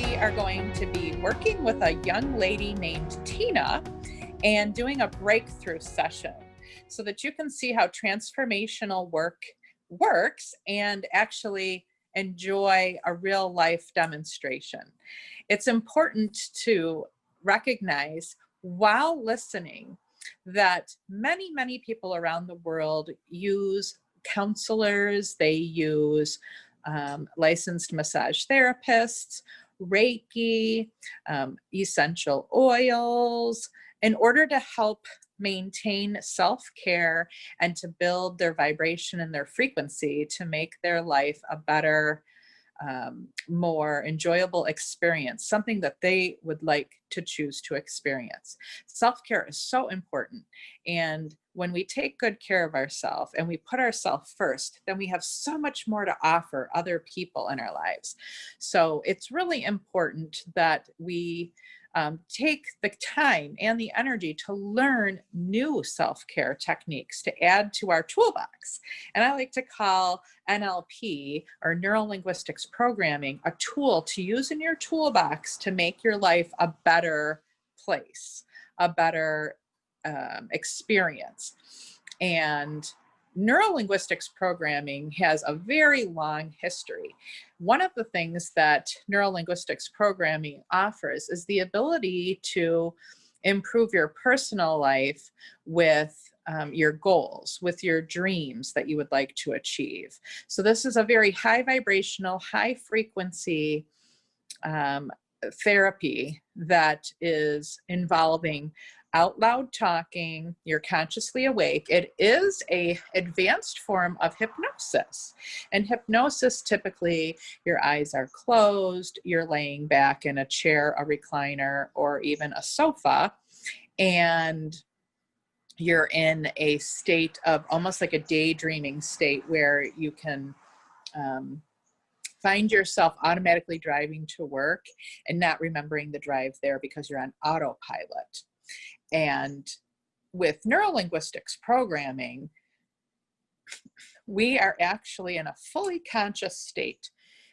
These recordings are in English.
we are going to be working with a young lady named Tina and doing a breakthrough session so that you can see how transformational work works and actually enjoy a real life demonstration. It's important to recognize while listening that many people around the world use counselors, they use licensed massage therapists, Reiki, essential oils, in order to help maintain self-care and to build their vibration and their frequency to make their life a better, more enjoyable experience, something that they would like to choose to experience. Self-care is so important. And when we take good care of ourselves and we put ourselves first, then we have so much more to offer other people in our lives. So it's really important that we take the time and the energy to learn new self-care techniques to add to our toolbox. And I like to call NLP, or neuro linguistics programming, a tool to use in your toolbox to make your life a better place, a better experience. And neuro-linguistics programming has a very long history. One of the things that neuro-linguistics programming offers is the ability to improve your personal life with your goals, with your dreams that you would like to achieve. So this is a very high vibrational, high frequency therapy that is involving out loud talking. You're consciously awake. It is a advanced form of hypnosis. And hypnosis, typically your eyes are closed, you're laying back in a chair, a recliner, or even a sofa, and you're in a state of almost like a daydreaming state where you can find yourself automatically driving to work and not remembering the drive there because you're on autopilot. And with neurolinguistics programming, we are actually in a fully conscious state.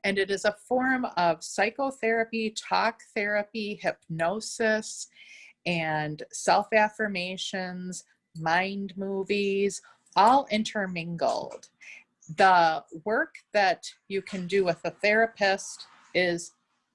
And it is a form of psychotherapy, talk therapy, hypnosis, and self-affirmations, mind movies, all intermingled. The work that you can do with a therapist is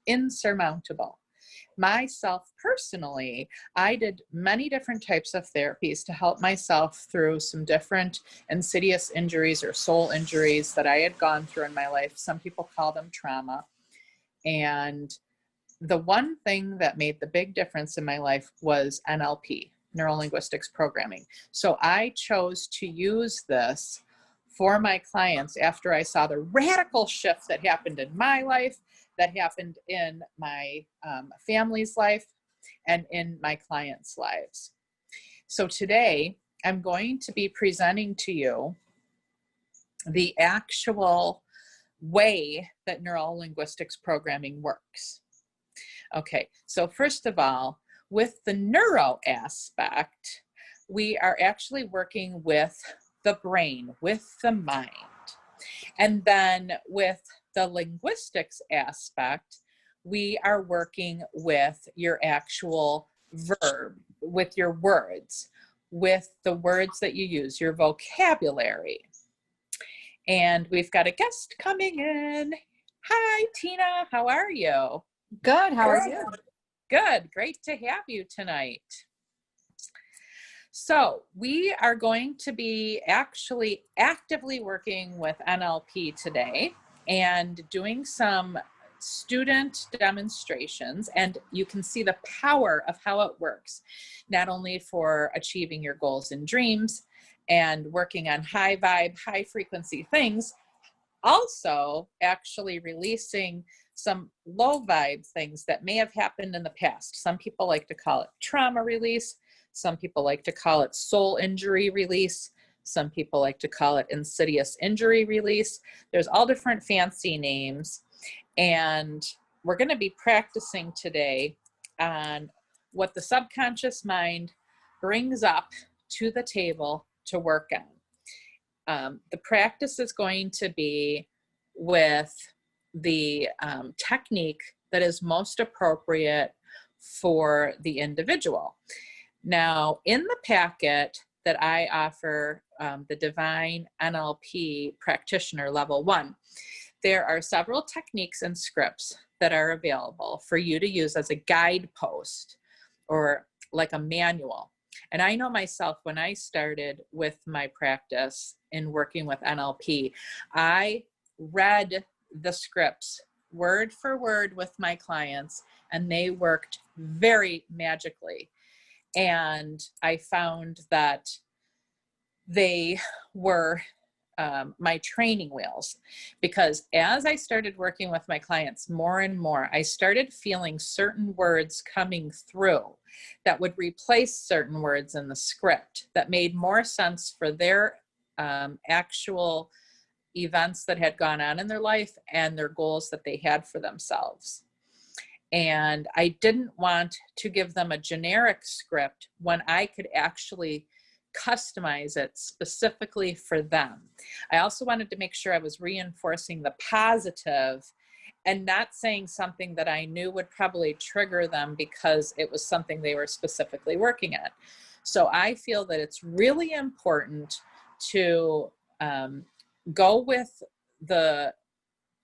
insurmountable. Myself personally, I did many different types of therapies to help myself through some different insidious injuries or soul injuries that I had gone through in my life. Some people call them trauma. And the one thing that made the big difference in my life was NLP, neuro-linguistics programming. So I chose to use this for my clients after I saw the radical shift that happened in my life, that happened in my family's life, and in my clients' lives. So today, I'm going to be presenting to you the actual way that neuro-linguistics programming works. Okay, so first of all, with the neuro aspect, we are actually working with the brain, with the mind. And then with the linguistics aspect, we are working with your actual verb, with your words, with the words that you use, your vocabulary. And we've got a guest coming in. Hi, Tina, how are you? Good, how are you? Good, great to have you tonight. So we are going to be actually actively working with NLP today and doing some student demonstrations, and you can see the power of how it works, not only for achieving your goals and dreams and working on high vibe, high frequency things, also actually releasing some low vibe things that may have happened in the past. Some people like to call it trauma release. Some people like to call it soul injury release. Some people like to call it insidious injury release. There's all different fancy names. And we're going to be practicing today on what the subconscious mind brings up to the table to work on. The practice is going to be with the technique that is most appropriate for the individual. Now, in the packet that I offer, the Divine NLP Practitioner Level 1, there are several techniques and scripts that are available for you to use as a guidepost or like a manual. And I know myself, when I started with my practice in working with NLP, I read the scripts word for word with my clients, and they worked very magically. And I found that they were my training wheels, because as I started working with my clients more and more, I started feeling certain words coming through that would replace certain words in the script that made more sense for their actual events that had gone on in their life and their goals that they had for themselves. And I didn't want to give them a generic script when I could actually customize it specifically for them. I also wanted to make sure I was reinforcing the positive and not saying something that I knew would probably trigger them because it was something they were specifically working at. So I feel that it's really important to go with the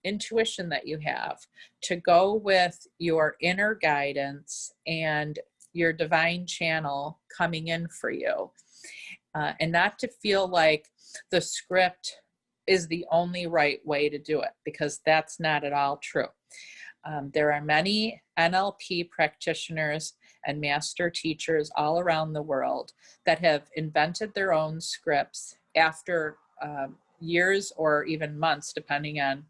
intuition that you have, to go with your inner guidance and your divine channel coming in for you. And not to feel like the script is the only right way to do it, because that's not at all true. There are many NLP practitioners and master teachers all around the world that have invented their own scripts after years or even months, depending on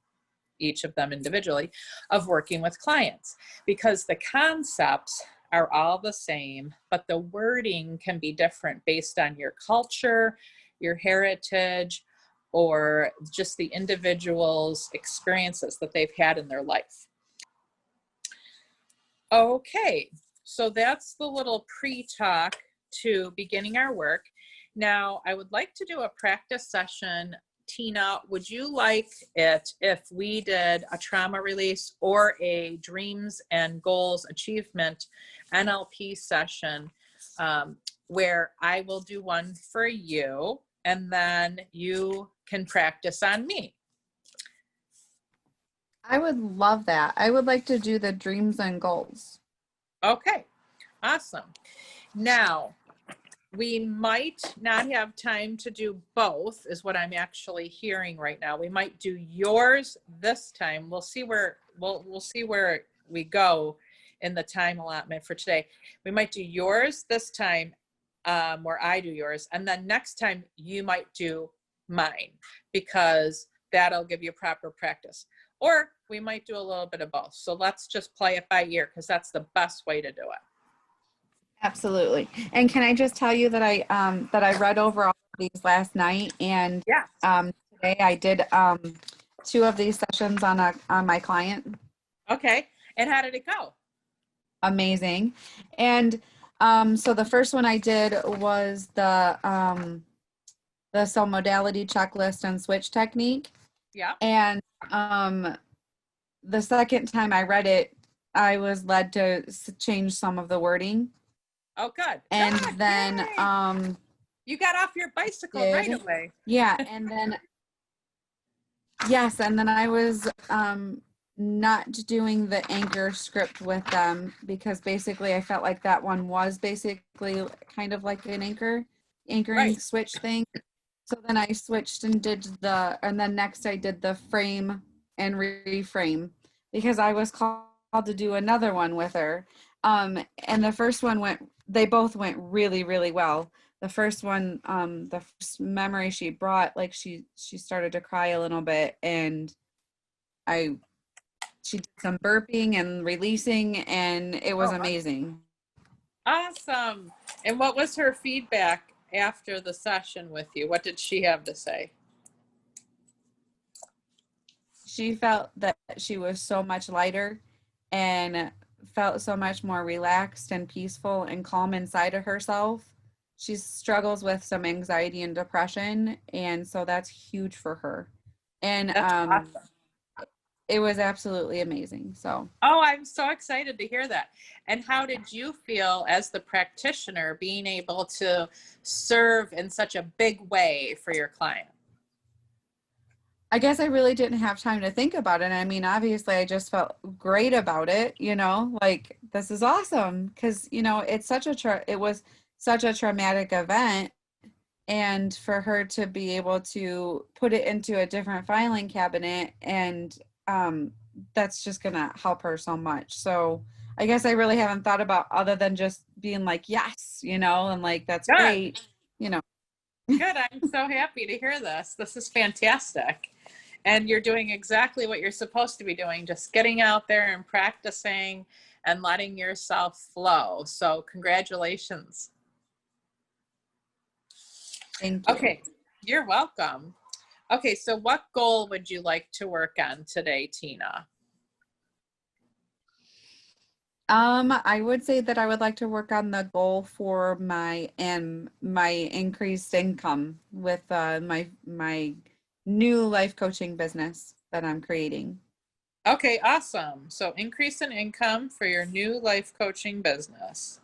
each of them individually, of working with clients, because the concepts are all the same, but the wording can be different based on your culture, your heritage, or just the individual's experiences that they've had in their life. Okay, so that's the little pre-talk to beginning our work. Now, I would like to do a practice session. Tina, would you like it if we did a trauma release or a dreams and goals achievement NLP session, where I will do one for you and then you can practice on me? I would love that. I would like to do the dreams and goals. Okay, awesome. Now, we might not have time to do both, is what I'm actually hearing right now. We might do yours this time. We'll see where we'll see where we go in the time allotment for today. We might do yours this time, where I do yours, and then next time you might do mine, because that'll give you proper practice. Or we might do a little bit of both. So let's just play it by ear, because that's the best way to do it. Absolutely. And can I just tell you that I read over all of these last night, and yeah, today I did 2 of these sessions on my client. Okay. And how did it go? Amazing. And so the first one I did was the cell modality checklist and switch technique. Yeah. And the second time I read it, I was led to change some of the wording. Oh, good. And good. then Yay. You got off your bicycle right away. Yeah. And then yes, and then I was not doing the anchor script with them, because basically I felt like that one was basically kind of like an anchoring right. Switch thing. So then I switched and did and then next I did the frame and reframe, because I was called to do another one with her. And the first one they both went really, really well. The first one, the first memory she brought, like she started to cry a little bit, and she did some burping and releasing, and it was amazing. Awesome. And what was her feedback after the session with you? What did she have to say? She felt that she was so much lighter and felt so much more relaxed and peaceful and calm inside of herself. She struggles with some anxiety and depression, and so that's huge for her. And that's awesome. it was absolutely amazing. So, Oh, I'm so excited to hear that. And how did you feel as the practitioner being able to serve in such a big way for your client? I guess I really didn't have time to think about it. I mean, obviously, I just felt great about it, like this is awesome because, it's such it was such a traumatic event. And for her to be able to put it into a different filing cabinet, and that's just going to help her so much. So I guess I really haven't thought about other than just being like, yes, and like, that's Good, great, you know. good. I'm so happy to hear this. This is fantastic. And you're doing exactly what you're supposed to be doing, just getting out there and practicing and letting yourself flow. So, congratulations. Thank you. Okay, you're welcome. Okay, so what goal would you like to work on today, Tina? I would say that I would like to work on the goal for my increased income with my new life coaching business that I'm creating. Okay, awesome. So, increase in income for your new life coaching business.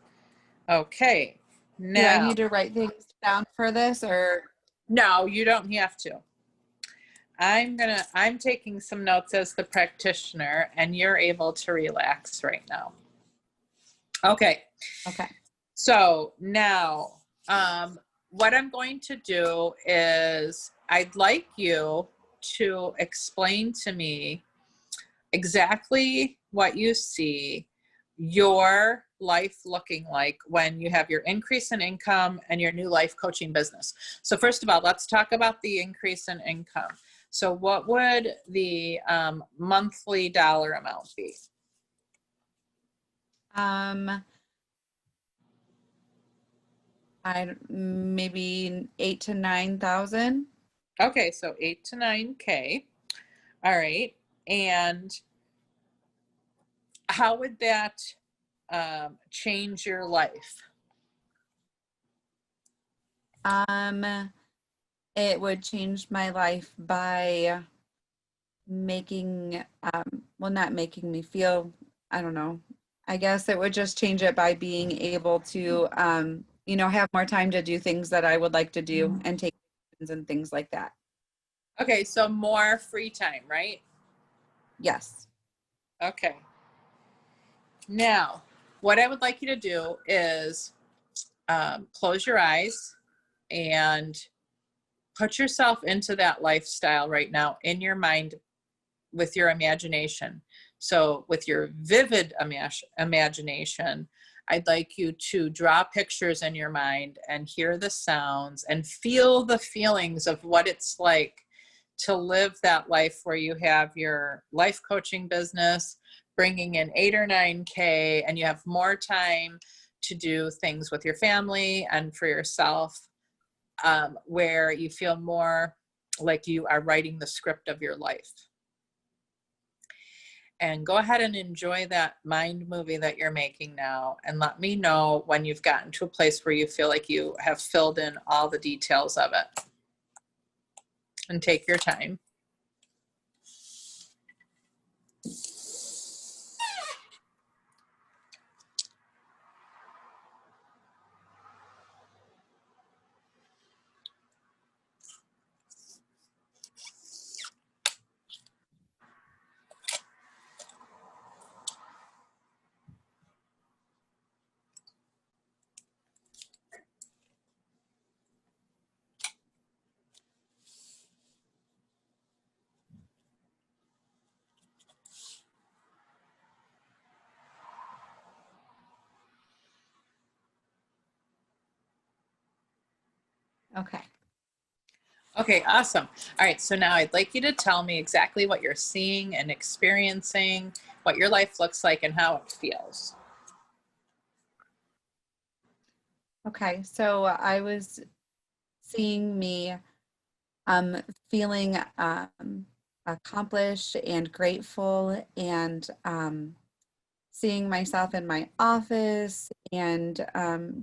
Okay, Do I now, need to write things down for this or? no, you don't have to. I'm taking some notes as the practitioner, and you're able to relax right now. Okay, Okay. so now, what I'm going to do is I'd like you to explain to me exactly what you see your life looking like when you have your increase in income and your new life coaching business. So first of all, let's talk about the increase in income. So what would the monthly dollar amount be? Um, I maybe 8 to 9 thousand. Okay, so 8 to 9K. All right. And how would that change your life? Um, it would change my life by making, well, not making me feel, I don't know. I guess it would just change it by being able to, have more time to do things that I would like to do and take vacations and things like that. Okay, so more free time, right? Yes. Okay. Now, what I would like you to do is close your eyes and put yourself into that lifestyle right now in your mind with your imagination. So, with your vivid imagination, I'd like you to draw pictures in your mind and hear the sounds and feel the feelings of what it's like to live that life where you have your life coaching business bringing in 8 or 9K and you have more time to do things with your family and for yourself, where you feel more like you are writing the script of your life. And go ahead and enjoy that mind movie that you're making now. And let me know when you've gotten to a place where you feel like you have filled in all the details of it. And take your time. Okay. Okay, awesome. All right, so now I'd like you to tell me exactly what you're seeing and experiencing, what your life looks like, and how it feels. Okay. So I was seeing me feeling accomplished and grateful, and seeing myself in my office and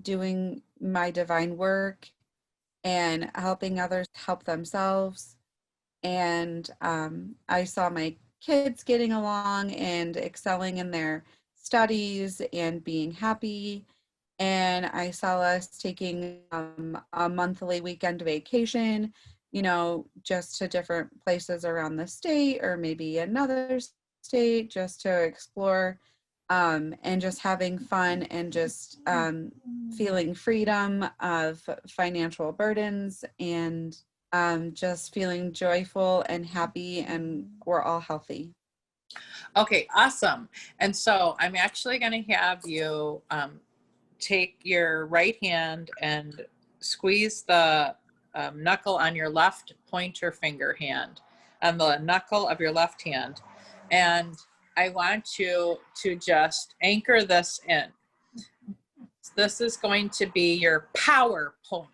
doing my divine work and helping others help themselves. And I saw my kids getting along and excelling in their studies and being happy. And I saw us taking a monthly weekend vacation, you know, just to different places around the state or maybe another state just to explore, and just having fun and just feeling freedom of financial burdens and just feeling joyful and happy, and we're all healthy. Okay, awesome. And so I'm actually going to have you take your right hand and squeeze the knuckle on your left pointer finger hand, on the knuckle of your left hand. And I want you to just anchor this in. This is going to be your power point.